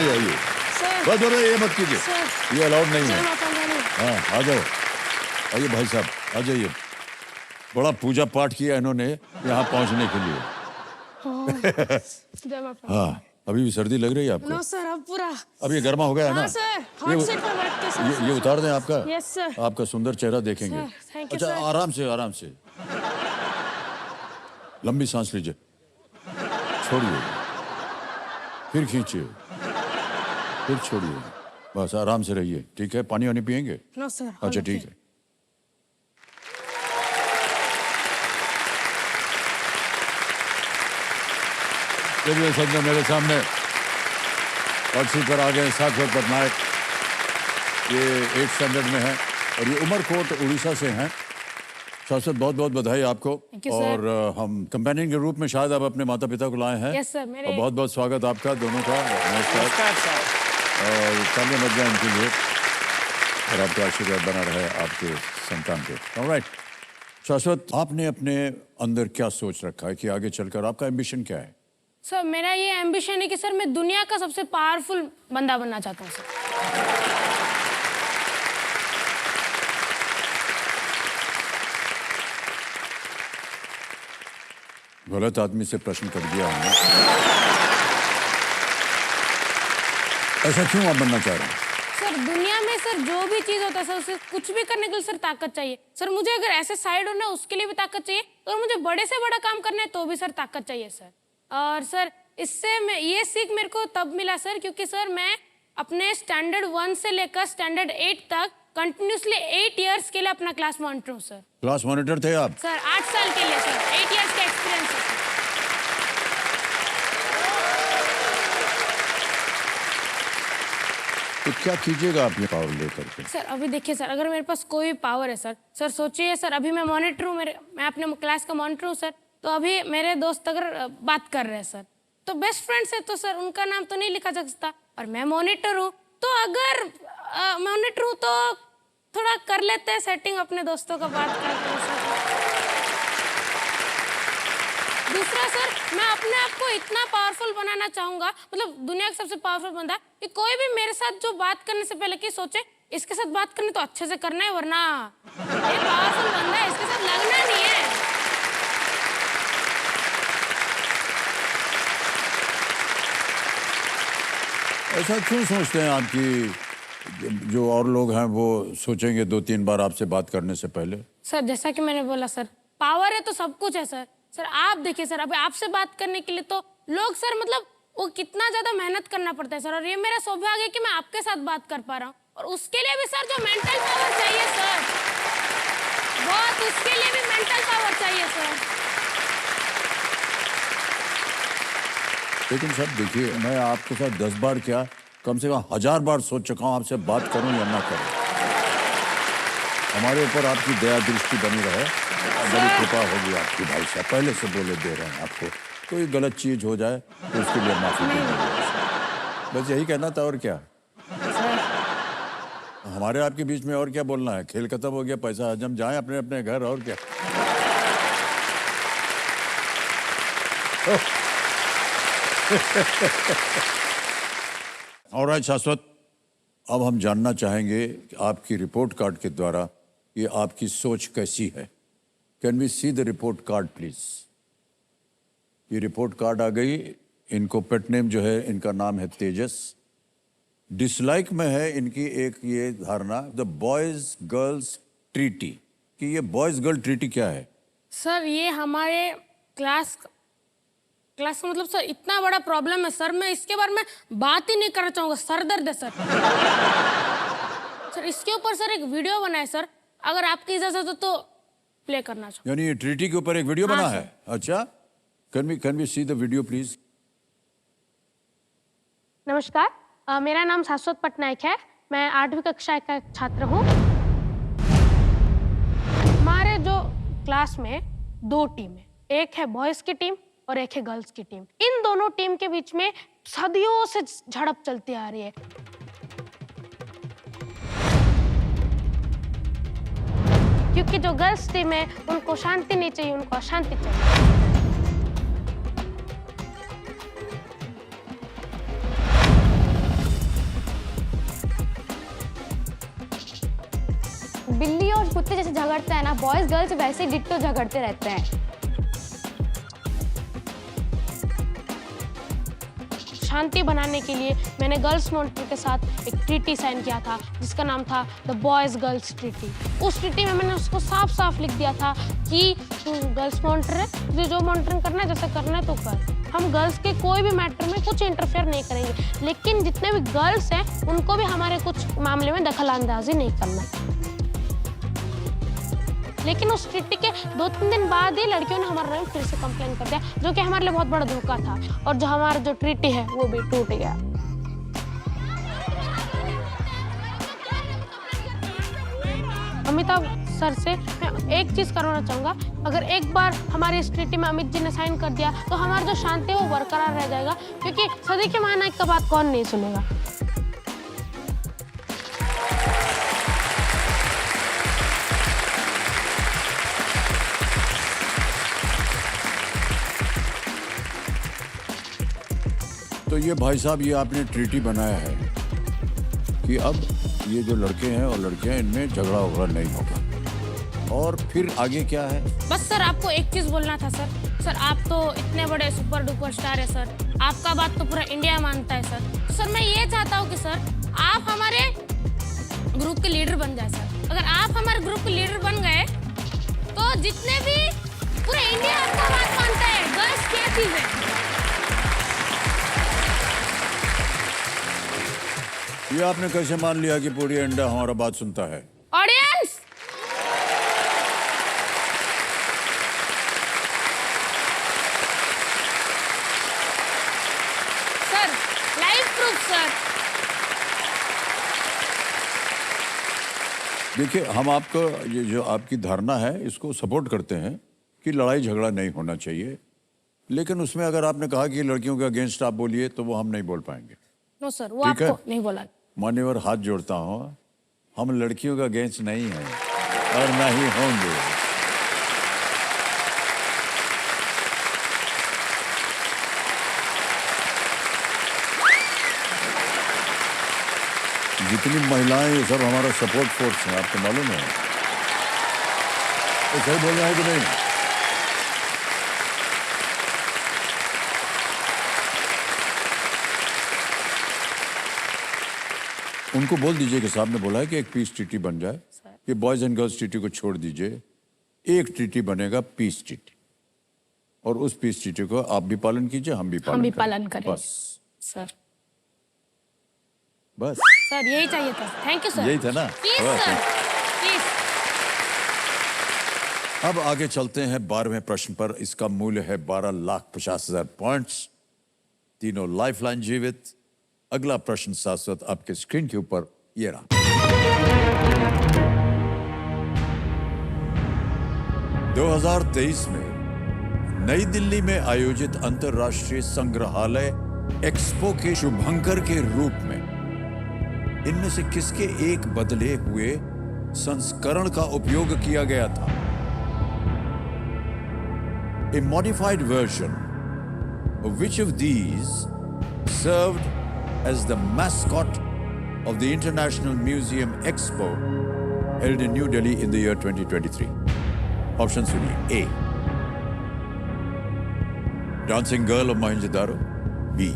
आइए आइए, बस बोलो ये मत कीजिए, ये अलाउड नहीं है। हाँ आ जाओ, आइए भाई साहब आ जाइए। बड़ा पूजा पाठ किया इन्होंने यहाँ पहुँचने के लिए। हाँ अभी भी सर्दी लग रही है आपको? नो सर, अब पूरा। अब ये गर्मा हो गया है ना? सर, हॉट सीट पर बैठ के सर। ये उतार दें आपका? Yes sir. आपका सुंदर चेहरा देखेंगे। थैंक यू अच्छा सर। आराम से आराम से, लंबी सांस लीजिए, छोड़िए, फिर खींचिए, फिर छोड़िए, बस आराम से रहिए। ठीक है, पानी वानी पियेंगे? No sir. अच्छा ठीक है। चलिए सज्जन मेरे सामने हॉट सीट पर आ गए शाश्वत पटनायक। ये 8th स्टैंडर्ड में है और ये उमरकोट उड़ीसा से हैं। शाश्वत बहुत बहुत बधाई आपको। और हम कंपेनियन के रूप में शायद आप अपने माता पिता को लाए हैं। यस सर, मेरे। और बहुत बहुत स्वागत आपका दोनों का। नमस्कार सर। और तालियां बज जाए इनके लिए और आपका आशीर्वाद बना रहे आपके संतान पे। ऑलराइट शाश्वत, आपने अपने अंदर क्या सोच रखा है कि आगे चलकर आपका एम्बिशन क्या है? सर मेरा ये एम्बिशन है कि सर मैं दुनिया का सबसे पावरफुल बंदा बनना चाहता हूँ सर। गलत आदमी से प्रश्न कर दिया हमने। ऐसा क्यों आप बनना चाह रहे हैं? सर दुनिया में सर जो भी चीज होता है सर, उसे कुछ भी करने के लिए सर ताकत चाहिए सर। मुझे अगर ऐसे साइड होना है उसके लिए भी ताकत चाहिए, और मुझे बड़े से बड़ा काम करना है तो भी सर ताकत चाहिए सर। और सर इससे मैं ये सीख मेरे को तब मिला सर क्योंकि सर मैं अपने स्टैंडर्ड 1 से लेकर स्टैंडर्ड 8 तक कंटिन्यूसली 8 इयर्स के लिए अपना क्लास मॉनिटर हूँ सर। क्लास मॉनिटर थे आप? सर 8 साल के लिए सर, 8 इयर्स का एक्सपीरियंस है सर। तो क्या कीजिएगा आप ये पावर लेकर के? सर अभी देखिए सर, अगर मेरे पास कोई पावर है सर, सर सोचिए सर, अभी मैं मॉनिटर हूँ, मैं अपने क्लास का मॉनिटर हूँ सर। तो अभी मेरे दोस्त अगर बात कर रहे हैं सर, तो बेस्ट फ्रेंड्स है तो सर उनका नाम तो नहीं लिखा जा सकता। और मैं मॉनिटर हूँ तो अगर मॉनिटर हूँ तो थोड़ा कर लेते हैं सेटिंग अपने दोस्तों का बात करके सर। दूसरा सर, मैं अपने आप को इतना पावरफुल बनाना चाहूंगा, मतलब दुनिया का सबसे पावरफुल बंदा, कि कोई भी मेरे साथ जो बात करने से पहले कि सोचे इसके साथ बात करनी तो अच्छे से करना है, वरना ये पावरफुल बंदा है, इसके साथ लगना नहीं है। ऐसा क्यों सोचते हैं आपकी जो और लोग हैं वो सोचेंगे 2-3 बार आपसे बात करने से पहले? सर जैसा कि मैंने बोला सर, पावर है तो सब कुछ है सर। सर आप देखिए सर, अभी आपसे बात करने के लिए तो लोग सर मतलब वो कितना ज्यादा मेहनत करना पड़ता है सर, और ये मेरा सौभाग्य है कि मैं आपके साथ बात कर पा रहा हूँ। और उसके लिए भी सर जो मेंटल पावर चाहिए सर, बहुत, उसके लिए भी मेंटल पावर चाहिए सर। लेकिन सर देखिए, मैं आपके साथ 10 बार क्या कम से कम 1000 बार सोच चुका हूँ आपसे बात करूँ या ना करूँ। हमारे ऊपर आपकी दया दृष्टि बनी रहे, बड़ी कृपा होगी आपकी भाई साहब। पहले से बोले दे रहे हैं आपको, कोई गलत चीज हो जाए तो उसके लिए माफी दीजिए। बस यही कहना था, और क्या हमारे आपके बीच में और क्या बोलना है? खेल खत्म हो गया, पैसा हजम, जाएं अपने अपने घर, और क्या। ऑलराइट शाश्वत, अब हम जानना चाहेंगे कि आपकी रिपोर्ट कार्ड के द्वारा ये आपकी सोच कैसी है। Can we see the report card please? ये रिपोर्ट कार्ड आ गई। इनको पेट नेम जो है, इनका नाम है तेजस। डिसलाइक में है इनकी एक ये धारणा, द बॉयज गर्ल्स ट्रीटी, कि ये बॉयज गर्ल ट्रीटी क्या है? सर ये हमारे क्लास का मतलब सर इतना बड़ा प्रॉब्लम है सर, मैं इसके बारे में बात ही नहीं करना चाहूंगा, सर दर्द है सर। सर इसके ऊपर सर एक वीडियो बना है सर, अगर आपकी इजाजत हो तो प्ले करना चाहूँ। यानी ये ट्रीटी के ऊपर एक वीडियो बना है? अच्छा, can we see the video please? नमस्कार, मेरा नाम शाश्वत पटनायक है, मैं 8वीं कक्षा का छात्र हूँ। हमारे जो क्लास में 2 टीम है, एक है बॉयज की टीम और एक है गर्ल्स की टीम। इन दोनों टीम के बीच में सदियों से झड़प चलती आ रही है। क्योंकि जो गर्ल्स टीम है उनको शांति नहीं चाहिए, उनको अशांति चाहिए। बिल्ली और कुत्ते जैसे झगड़ते हैं ना, बॉयज गर्ल्स वैसे ही डिट्टो झगड़ते रहते हैं। शांति बनाने के लिए मैंने गर्ल्स मॉनिटर के साथ एक ट्रीटी साइन किया था जिसका नाम था द बॉयज गर्ल्स ट्रीटी। उस ट्रीटी में मैंने उसको साफ साफ लिख दिया था कि तू गर्ल्स मॉनिटर है, तुझे जो मॉनिटरिंग करना है, जैसे करना है तो कर। हम गर्ल्स के कोई भी मैटर में कुछ इंटरफेयर नहीं करेंगे, लेकिन जितने भी गर्ल्स हैं उनको भी हमारे कुछ मामले में दखल अंदाजी नहीं करना। लेकिन उस ट्रीटी के 2-3 दिन बाद ही लड़कियों ने हमारे नाम फिर से कंप्लेन कर दिया, जो कि हमारे लिए बहुत बड़ा धोखा था, और जो हमारा जो ट्रीटी है वो भी टूट गया। अमिताभ सर से मैं एक चीज करवाना चाहूंगा, अगर एक बार हमारी इस ट्रीटी में अमित जी ने साइन कर दिया तो हमारा जो शांति है वो बरकरार रह जाएगा, क्योंकि सदी के महानायक का बात कौन नहीं सुनेगा। तो ये भाई साहब, ये आपने ट्रीटी बनाया है कि अब ये जो लड़के हैं और लड़कियां, इनमें झगड़ा वगड़ा नहीं होगा, और फिर आगे क्या है? बस सर आपको एक चीज बोलना था सर। सर आप तो इतने बड़े सुपर डुपर स्टार है सर, आपका बात तो पूरा इंडिया मानता है सर। तो सर मैं ये चाहता हूँ कि सर आप हमारे ग्रुप के लीडर बन जाए सर। अगर आप हमारे ग्रुप के लीडर बन गए तो जितने भी पूरा इंडिया आपका बात मानता है, गर्ल्स क्या चीज है। ये आपने कैसे मान लिया कि पूरी इंडिया हमारा बात सुनता है? Audience, sir live proof sir. देखिए, हम आपको ये जो आपकी धारणा है इसको सपोर्ट करते हैं कि लड़ाई झगड़ा नहीं होना चाहिए, लेकिन उसमें अगर आपने कहा कि लड़कियों के अगेंस्ट आप बोलिए तो वो हम नहीं बोल पाएंगे। नो सर, वो ठीक है? आपको नहीं बोला। मान्यवर, हाथ जोड़ता हूँ, हम लड़कियों का अगेंस्ट नहीं हैं और ना ही होंगे। जितनी महिलाएं, ये सब हमारा सपोर्ट फोर्स है, आपको मालूम है। तो सही बोल रहा है कि नहीं? उनको बोल दीजिए कि साहब ने बोला है कि एक पीस ट्रीटी बन जाए, ये बॉयज एंड गर्ल्स ट्रीटी को छोड़ दीजिए, एक ट्रीटी बनेगा पीस ट्रीटी, और उस पीस ट्रीटी को आप भी पालन कीजिए, हम भी पालन करेंगे। बस सर बस सर यही चाहिए था। Thank you sir. यही था ना? प्लीज बस। Sir, please. अब आगे चलते हैं 12वें प्रश्न पर। इसका मूल्य है 12,50,000 पॉइंट्स, तीनों लाइफलाइन जीवित। अगला प्रश्न शाश्वत आपके स्क्रीन के ऊपर ये रहा। दो 2023 में नई दिल्ली में आयोजित अंतर्राष्ट्रीय संग्रहालय एक्सपो के शुभंकर के रूप में इनमें से किसके एक बदले हुए संस्करण का उपयोग किया गया था? A modified version of which of these served as the mascot of the International Museum Expo held in New Delhi in the year 2023? Options सुनिए। A. Dancing Girl of Mohenjo-daro. B.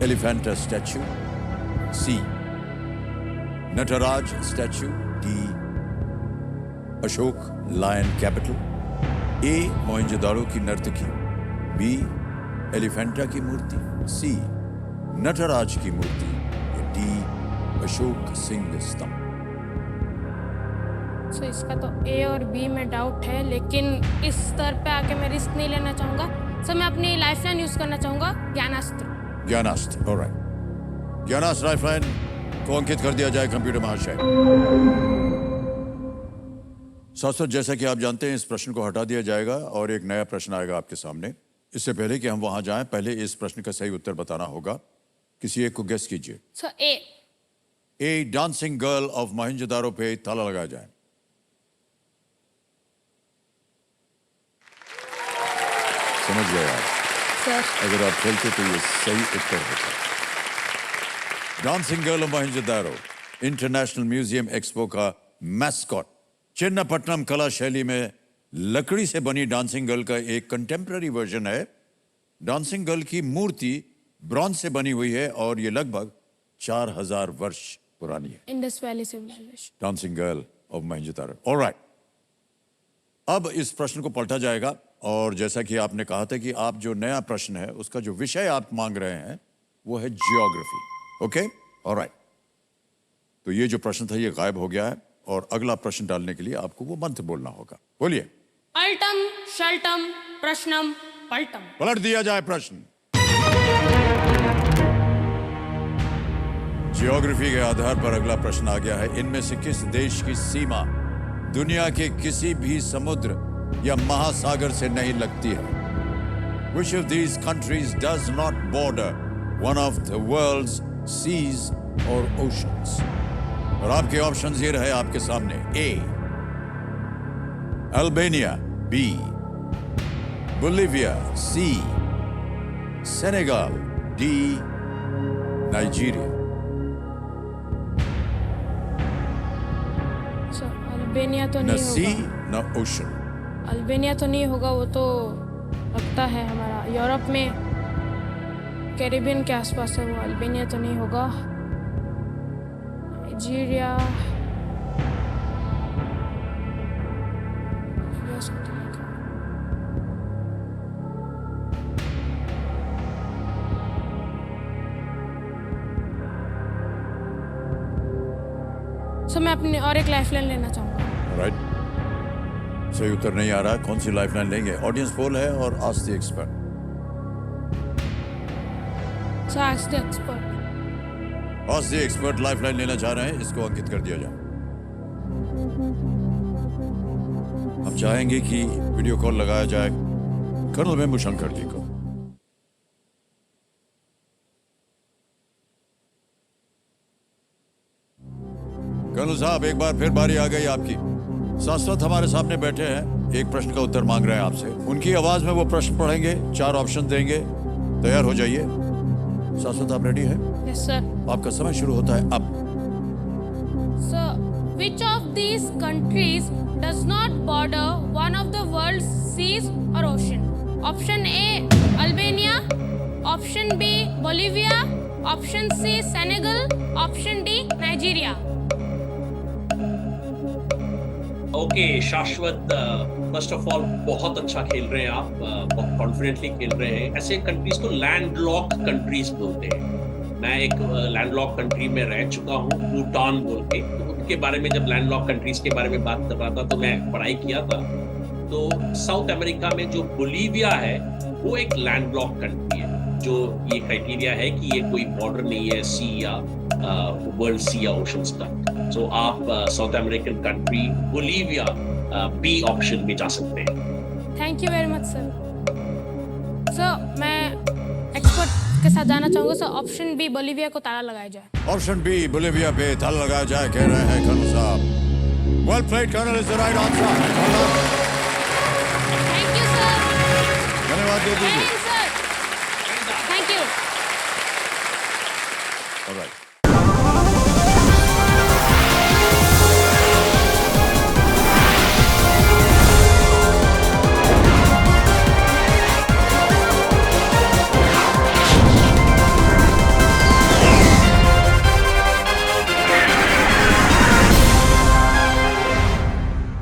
Elephanta statue. C. Nataraj statue. D. Ashok Lion Capital. A. Mohenjodaro की नर्तकी। B. Elephanta की मूर्ति। C. Nataraj की मूर्ति। D. Ashok Singh स्तंभ। सो इसका तो ए और B में डाउट है, लेकिन इस स्तर पे आके मैं रिस्क नहीं लेना चाहूंगा। सो मैं अपनी लाइफलाइन यूज करना चाहूंगा, ज्ञानास्त्र। ज्ञानास्त्र, ऑलराइट। ज्ञानास्त्र लाइफलाइन को अंकित कर दिया जाए कंप्यूटर महाशय। शाश्वत, जैसा कि आप जानते हैं, इस प्रश्न को हटा दिया जाएगा और एक नया प्रश्न आएगा आपके सामने। इससे पहले कि हम वहां जाएं, पहले इस प्रश्न का सही उत्तर बताना होगा। किसी एक को गेस कीजिए। So A. A dancing girl of Mohenjodaro पे ताला लगाया जाए। समझ गए आप? सर अगर आप खेलते तो ये सही उत्तर होता। Dancing girl of Mohenjodaro international museum expo का मैस्कॉट। चिन्नापट्टनम कला शैली में लकड़ी से बनी डांसिंग गर्ल का एक कंटेम्पररी वर्जन है। डांसिंग गर्ल की मूर्ति ब्रॉन्ज से बनी हुई है और ये लगभग 4000 वर्ष पुरानी है। Indus Valley civilization. Dancing girl of Mohenjodaro. Alright, अब इस प्रश्न को पलटा जाएगा और जैसा कि आपने कहा था कि आप जो नया प्रश्न है उसका जो विषय आप मांग रहे हैं वो है जियोग्राफी। Okay, alright. तो ये जो प्रश्न था ये गायब हो गया है और अगला प्रश्न डालने के लिए आपको वो मंत्र बोलना होगा। बोलिए। अल्टम शल्टम प्रश्नम पल्टम। पलट दिया जाए प्रश्न। जियोग्राफी के आधार पर अगला प्रश्न आ गया है। इनमें से किस देश की सीमा दुनिया के किसी भी समुद्र या महासागर से नहीं लगती है? Which of these countries does not border one of the world's seas or oceans? और आपके ऑप्शंस ये रहे आपके सामने। A, Albania, B, Bolivia, C, Senegal, D, Nigeria. Sir Albania तो न नहीं सी होगा। न ओशन। अल्बानिया तो नहीं होगा, वो तो लगता है हमारा यूरोप में कैरिबियन के आसपास है, वो अल्बानिया तो नहीं होगा। नाइजीरिया या something like that. सर मैं अपनी और एक लाइफलाइन लेना चाहूँगा। राइट, सही उत्तर नहीं आ रहा। कौन सी लाइफलाइन लेंगे? ऑडियंस पोल है और ask the expert. Sir ask the expert. Ask the expert lifeline लेना चाह रहे हैं, इसको अंकित कर दिया जाए। हम चाहेंगे कि वीडियो कॉल लगाया जाए कर्नल वेम्बुशंकर जी को। कर्नल साहब, एक बार फिर बारी आ गई आपकी। शाश्वत हमारे सामने बैठे हैं, एक प्रश्न का उत्तर मांग रहे हैं आपसे। उनकी आवाज में वो प्रश्न पढ़ेंगे, 4 ऑप्शन देंगे। तैयार हो जाइए। शाश्वत, आप रेडी हैं? Yes sir. आपका समय शुरू होता है अब। Sir which of these countries does not border one of the world's seas or ocean? Option A Albania, option B Bolivia, option C Senegal, option D Nigeria. Okay शाश्वत, first of all बहुत अच्छा खेल रहे हैं आप, बहुत confidently खेल रहे हैं। ऐसे कंट्रीज को लैंडलॉक कंट्रीज बोलते हैं। मैं एक लैंडलॉक कंट्री में रह चुका हूँ, भूटान बोल के। तो उनके बारे में जब लैंडलॉक कंट्रीज के बारे में बात कर रहा था तो मैं पढ़ाई किया था। तो साउथ अमेरिका में जो बोलिविया है वो एक लैंडलॉक कंट्री है, जो ये क्राइटेरिया है कि ये कोई बॉर्डर नहीं है सी या वर्ल्ड सी या ओशंस का। सो आप South American country Bolivia B option में जा सकते हैं। Thank you very much sir. Sir मैं एक्सपर्ट के साथ जाना चाहूँगा। सर ऑप्शन बी बोलिविया को ताला लगाया जाए। ऑप्शन बी बोलिविया पे ताला लगाया जाए कह रहे हैं कर्नल साहब। Well played colonel, is the right answer. Thank you sir. धन्यवाद दे दीजिए। Sir thank you. ऑलराइट।